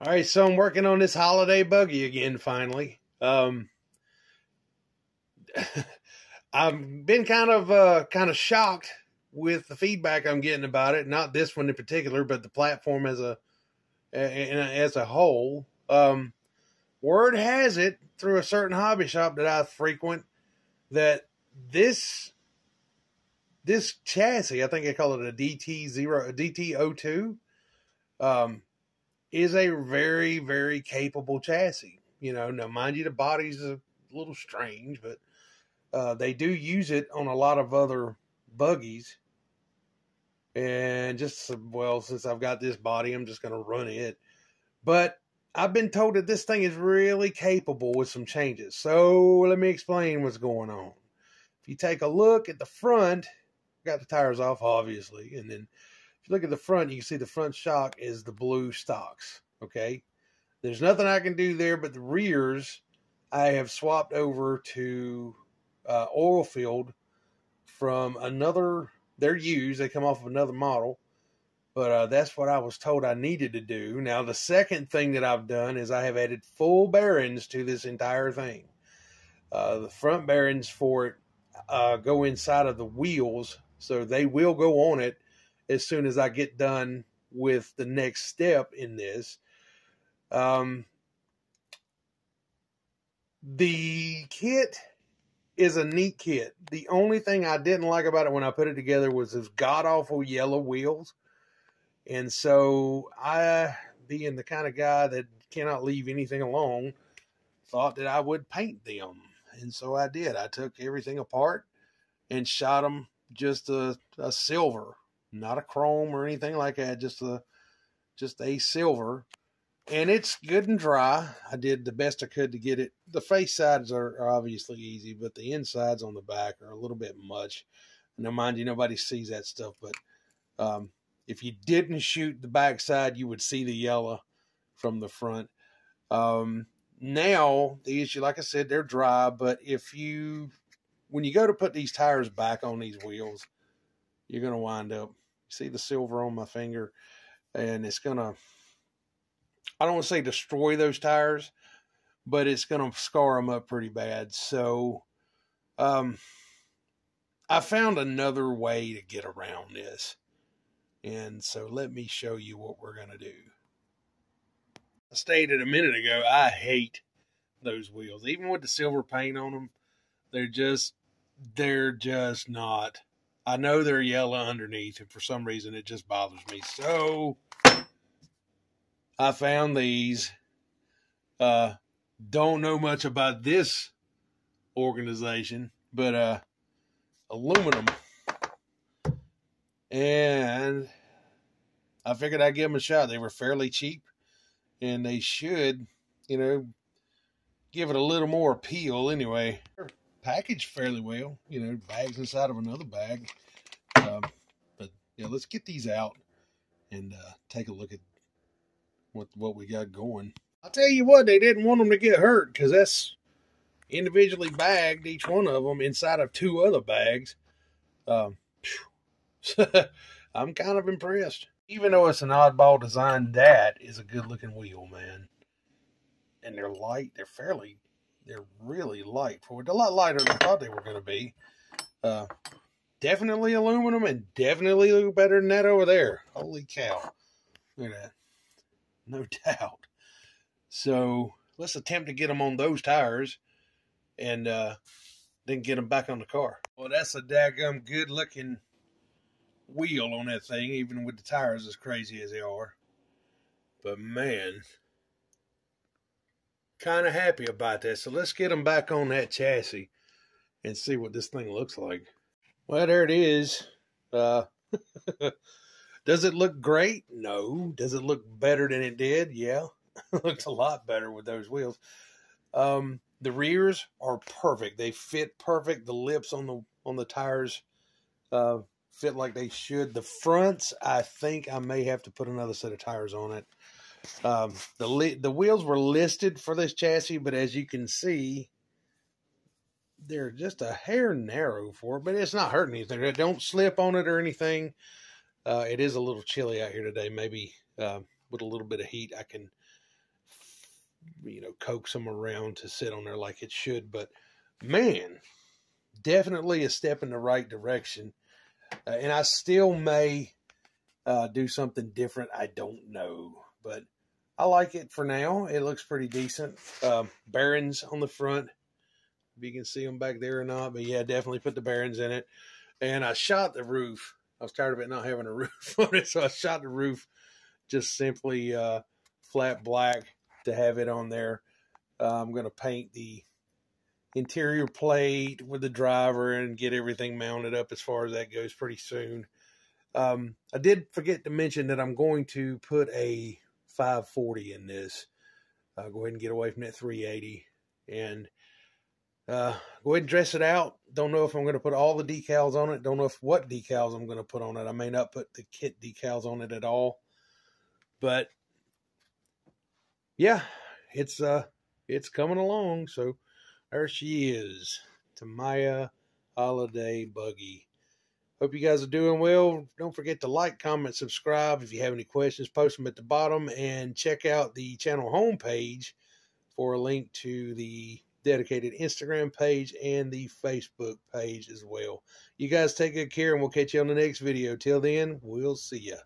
All right, so I'm working on this Holiday Buggy again, finally. I've been kind of shocked with the feedback I'm getting about it. Not this one in particular, but the platform as a whole. Word has it through a certain hobby shop that I frequent that this chassis, I think they call it a DT02, is a very, very capable chassis. You know, now mind you, the body's a little strange, but they do use it on a lot of other buggies. And just, well, since I've got this body, I'm just going to run it. But I've been told that this thing is really capable with some changes. So let me explain what's going on. If you take a look at the front, got the tires off, obviously. And then if you look at the front, you can see the front shock is the blue stocks. Okay. There's nothing I can do there, but the rears, I have swapped over to oil filled from another. They're used. They come off of another model. But that's what I was told I needed to do. Now, the second thing that I've done is I have added full bearings to this entire thing. The front bearings for it go inside of the wheels, so they will go on it as soon as I get done with the next step in this. The kit is a neat kit. The only thing I didn't like about it when I put it together was those god-awful yellow wheels. And so I, being the kind of guy that cannot leave anything alone, thought that I would paint them. And so I did. I took everything apart and shot them just a silver, not a chrome or anything like that, just a silver. And it's good and dry. I did the best I could to get it. The face sides are obviously easy, but the insides on the back are a little bit much. Now, mind you, nobody sees that stuff, but if you didn't shoot the backside, you would see the yellow from the front. Now, the issue, like I said, they're dry, but when you go to put these tires back on these wheels, you're going to wind up, see the silver on my finger, and it's going to, I don't want to say destroy those tires, but it's going to scar them up pretty bad. So, I found another way to get around this. And so let me show you what we're going to do. I stated a minute ago, I hate those wheels. Even with the silver paint on them, they're just not. I know they're yellow underneath, and for some reason it just bothers me. So I found these. Don't know much about this organization, but aluminum. And I figured I'd give them a shot. They were fairly cheap, and they should, give it a little more appeal anyway. They're packaged fairly well, bags inside of another bag. But yeah, let's get these out and take a look at what we got going. I'll tell you what, they didn't want them to get hurt because that's individually bagged, each one of them, inside of two other bags. I'm kind of impressed. Even though it's an oddball design, that is a good looking wheel, man. And they're light. They're really light. They're a lot lighter than I thought they were going to be. Definitely aluminum and definitely look better than that over there. Holy cow. Look at that. No doubt. So let's attempt to get them on those tires and then get them back on the car. Well, that's a daggum good looking wheel on that thing, even with the tires as crazy as they are. But man, kind of happy about that. So let's get them back on that chassis and see what this thing looks like. Well, there it is. Does it look great? No. Does it look better than it did? Yeah. It looks a lot better with those wheels. The rears are perfect. They fit perfect. The lips on the tires fit like they should. The fronts, I think I may have to put another set of tires on it. The wheels were listed for this chassis, but as you can see, they're just a hair narrow for it, but it's not hurting anything. They don't slip on it or anything. It is a little chilly out here today. Maybe with a little bit of heat, I can coax them around to sit on there like it should. But man, definitely a step in the right direction. And I still may do something different. I don't know, but I like it for now. It looks pretty decent. Bearings on the front, if you can see them back there or not. But yeah, definitely put the bearings in it. And I shot the roof. I was tired of it not having a roof on it, so I shot the roof just simply flat black to have it on there. I'm going to paint the interior plate with the driver and get everything mounted up as far as that goes pretty soon. I did forget to mention that I'm going to put a 540 in this. Go ahead and get away from that 380 and go ahead and dress it out. Don't know if I'm going to put all the decals on it. Don't know what decals I'm going to put on it. I may not put the kit decals on it at all. But yeah, it's coming along. So there she is, Tamaya Holiday Buggy. Hope you guys are doing well. Don't forget to like, comment, subscribe. If you have any questions, post them at the bottom, and check out the channel homepage for a link to the dedicated Instagram page and the Facebook page as well. You guys take good care, and we'll catch you on the next video. Till then, we'll see ya.